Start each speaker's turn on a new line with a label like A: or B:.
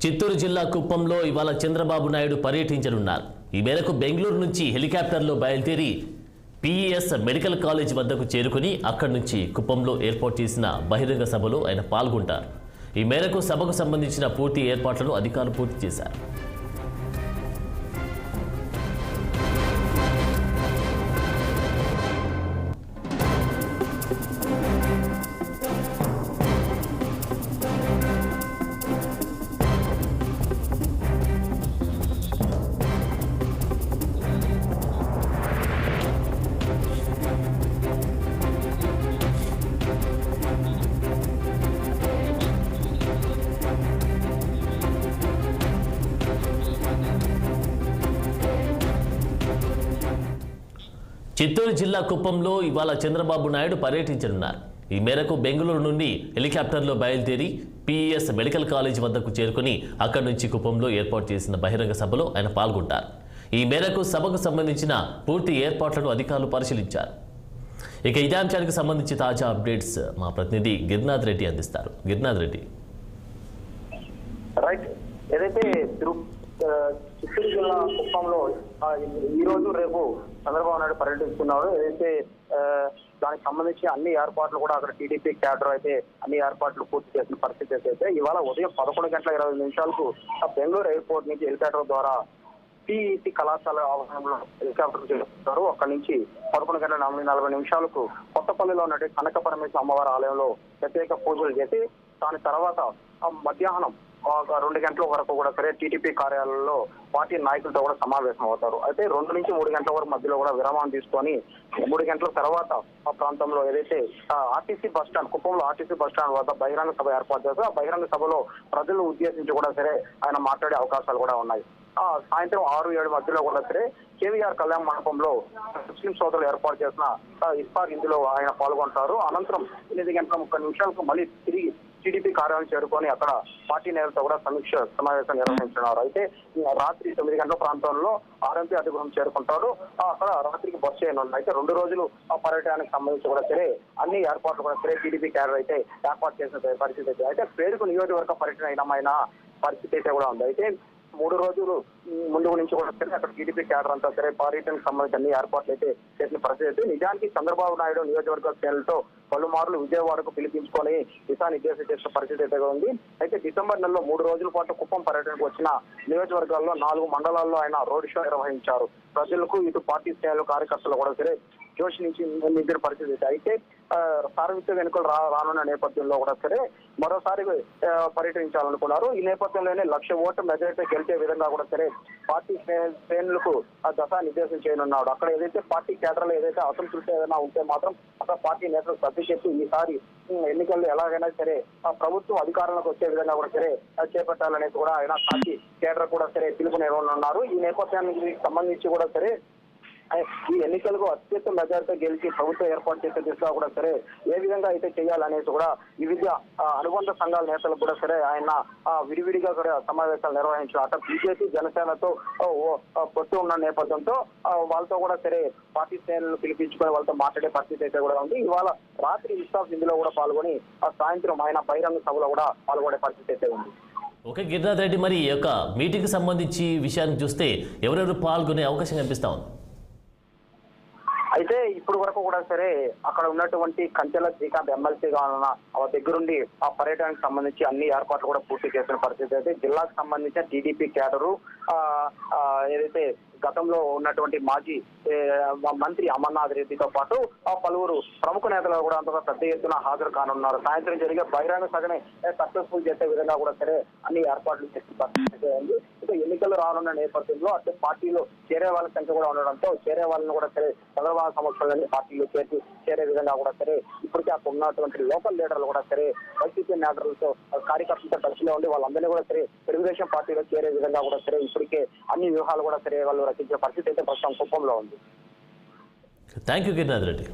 A: చిత్తూరు జిల్లా కుప్పంలో ఇవాళ చంద్రబాబు నాయుడు పర్యటించనున్నారు. ఈ మేరకు బెంగళూరు నుంచి హెలికాప్టర్లో బయలుదేరి పిఈఎస్ మెడికల్ కాలేజ్ వద్దకు చేరుకుని అక్కడి నుంచి కుప్పంలో ఏర్పాటు చేసిన బహిరంగ సభలో ఆయన పాల్గొంటారు. ఈ మేరకు సభకు సంబంధించిన పూర్తి ఏర్పాట్లను అధికారులు పూర్తి చేశారు. చిత్తూరు జిల్లా కుప్పంలో ఇవాళ చంద్రబాబు నాయుడు పర్యటించనున్నారు. ఈ మేరకు బెంగళూరు నుండి హెలికాప్టర్లో బయలుదేరి పిఈఎస్ మెడికల్ కాలేజ్ వద్దకు చేరుకుని అక్కడి నుంచి కుప్పంలో ఏర్పాటు చేసిన బహిరంగ సభలో ఆయన పాల్గొంటారు. ఈ మేరకు సభకు సంబంధించిన పూర్తి ఏర్పాట్లను అధికారులు పరిశీలించారు. ఇక ఇదే అంశానికి సంబంధించి తాజా అప్డేట్స్ మా ప్రతినిధి గిరినాథ్ రెడ్డి అందిస్తారు. గిరినాథ్ రెడ్డి.
B: ఏదైతే చిత్తూరు జిల్లా కుప్పంలో ఈ రోజు రేపు చంద్రబాబు నాయుడు పర్యటిస్తున్నారు. ఏదైతే దానికి సంబంధించి అన్ని ఏర్పాట్లు కూడా అక్కడ టీడీపీ క్యాడర్ అయితే అన్ని ఏర్పాట్లు పూర్తి చేసిన పరిస్థితి అయితే ఇవాళ ఉదయం 11:20 బెంగళూరు ఎయిర్పోర్ట్ నుంచి హెలికాప్టర్ ద్వారా పిఈసి కళాశాల ఆవరణంలో హెలికాప్టర్ చేస్తారు. అక్కడి నుంచి 11:40 కొత్తపల్లిలో ఉన్నటువంటి కనక పరమేశ్వర అమ్మవారి ఆలయంలో ప్రత్యేక పూజలు చేసి దాని తర్వాత మధ్యాహ్నం 2 గంటల వరకు కూడా సరే టీడీపీ కార్యాలయంలో పార్టీ నాయకులతో కూడా సమావేశం అవుతారు. అయితే 2 నుంచి 3 గంటల వరకు మధ్యలో కూడా విరామం తీసుకొని 3 గంటల తర్వాత ఆ ప్రాంతంలో ఏదైతే ఆర్టీసీ బస్ స్టాండ్ కుప్పంలో ఆర్టీసీ బస్ స్టాండ్ వద్ద బహిరంగ సభ ఏర్పాటు చేస్తారు. ఆ బహిరంగ సభలో ప్రజలను ఉద్దేశించి కూడా సరే ఆయన మాట్లాడే అవకాశాలు కూడా ఉన్నాయి. సాయంత్రం 6-7 మధ్యలో కూడా సరే కేవీఆర్ కళ్యాణ మండపంలో ముస్లిం సోదరులు ఏర్పాటు చేసిన ఇఫ్తార్ ఇందులో ఆయన పాల్గొంటారు. అనంతరం 8:30 మళ్ళీ తిరిగి టీడీపీ కార్యాలయం చేరుకొని అక్కడ పార్టీ నేతలతో కూడా సమీక్ష సమావేశం నిర్వహించున్నారు. అయితే రాత్రి 9 గంటల ప్రాంతంలో ఆర్ఎంపీ అధిగృహం చేరుకుంటారు. అక్కడ రాత్రికి బస్ చేయనున్నారు. అయితే 2 రోజులు ఆ పర్యటనకు సంబంధించి కూడా సరే అన్ని ఏర్పాట్లు కూడా సరే టీడీపీ క్యాడర్ అయితే ఏర్పాటు చేసిన పరిస్థితి అయితే పేరుకు నియోజకవర్గ పర్యటన అయినమైన పరిస్థితి అయితే కూడా ఉంది. అయితే 3 రోజులు ముందు నుంచి కూడా సరే అక్కడ టీడీపీ క్యాడర్ అంతా సరే పర్యటనకు సంబంధించి అన్ని ఏర్పాట్లు అయితే చేసిన పరిస్థితి అయితే నిజానికి చంద్రబాబు నాయుడు నియోజకవర్గ శ్రేణులతో పలుమార్లు విజయవాడకు పిలిపించుకొని దిశానిర్దేశం చేసిన పరిస్థితి అయితే ఉంది. అయితే డిసెంబర్ నెలలో 3 రోజుల పాటు కుప్పం పర్యటనకు వచ్చిన నియోజకవర్గాల్లో 4 మండలాల్లో ఆయన రోడ్ షో నిర్వహించారు. ప్రజలకు ఇటు పార్టీ శ్రేణులు కార్యకర్తలు కూడా సరే జోష్ నుంచి నిందిన పరిస్థితి అయితే సార్వత్రిక ఎన్నికలు రానున్న నేపథ్యంలో కూడా సరే మరోసారి పర్యటించాలనుకున్నారు. ఈ నేపథ్యంలోనే 1,00,000 ఓట్ల మెజారిటీ గెలిచే విధంగా కూడా సరే పార్టీ శ్రేణులకు దశ నిర్దేశం చేయనున్నాడు. అక్కడ ఏదైతే పార్టీ కేడర్లో ఏదైతే అసంతృప్తి ఏదైనా ఉంటే మాత్రం అక్కడ పార్టీ నేతలు సర్ది చెప్పి ఈసారి ఎన్నికల్లో ఎలాగైనా సరే ప్రభుత్వం అధికారంలోకి వచ్చే విధంగా కూడా సరే చేపట్టాలనేది కూడా ఆయన పార్టీ కేడర్ కూడా సరే పిలుపునివ్వనున్నారు. ఈ నేపథ్యానికి సంబంధించి కూడా సరే ఈ ఎన్నికలకు అత్యంత మెజారిటీ గెలిచి ప్రభుత్వం ఏర్పాటు చేసే దిశగా కూడా సరే ఏ విధంగా అయితే చేయాలనేసి కూడా వివిధ అనుబంధ సంఘాల నేతలకు కూడా సరే ఆయన విడివిడిగా కూడా సమావేశాలు నిర్వహించారు. అటు బీజేపీ జనసేనతో పొత్తు ఉన్న నేపథ్యంతో వాళ్ళతో కూడా సరే పార్టీ శ్రేణులను పిలిపించుకొని వాళ్ళతో మాట్లాడే పరిస్థితి అయితే కూడా ఉంది. ఇవాళ రాత్రి విశ్వాస్ ఇందులో కూడా పాల్గొని సాయంత్రం ఆయన బహిరంగ సభలో కూడా పాల్గొనే పరిస్థితి అయితే ఉంది.
A: ఓకే గిరినాథ్ రెడ్డి, మరి ఈ యొక్క మీటింగ్ సంబంధించి విషయాన్ని చూస్తే ఎవరెవరు పాల్గొనే అవకాశం కనిపిస్తా ఉంది?
B: అయితే ఇప్పుడు వరకు కూడా సరే అక్కడ ఉన్నటువంటి కంచెల శ్రీకాంత్ ఎమ్మెల్సీగా ఉన్న దగ్గరుండి ఆ పర్యటనకు సంబంధించి అన్ని ఏర్పాట్లు కూడా పూర్తి చేసిన పరిస్థితి అయితే జిల్లాకు సంబంధించిన టీడీపీ క్యాడరు ఏదైతే గతంలో ఉన్నటువంటి మాజీ మంత్రి అమర్నాథ్ రెడ్డితో పాటు పలువురు ప్రముఖ నేతలు కూడా అంతగా పెద్ద ఎత్తున హాజరు కానున్నారు. సాయంత్రం జరిగే బహిరంగ సభని సక్సెస్ఫుల్ చేసే విధంగా కూడా సరే అన్ని ఏర్పాట్లు చేసిన పరిస్థితి ఉంది. ఇక ఎన్నికలు రానున్న నేపథ్యంలో అటు పార్టీలో చేరే వాళ్ళ సంఖ్య కూడా ఉండడంతో చేరే వాళ్ళని కూడా సరే చంద్రబాబు సమక్షంలోని పార్టీలో చేరే విధంగా కూడా సరే ఇప్పటికే అక్కడ ఉన్నటువంటి లోకల్ లీడర్లు కూడా సరే వైసీపీ నేతలతో కార్యకర్తలతో కలిసిలో ఉండి వాళ్ళందరినీ కూడా సరే తెలుగుదేశం పార్టీలో చేరే విధంగా కూడా సరే ఇప్పటికే అన్ని వ్యూహాలు కూడా సరే వాళ్ళు రచించే పరిస్థితి అయితే ప్రస్తుతం కుప్పంలో ఉంది.
A: Thank you Girinath Reddy.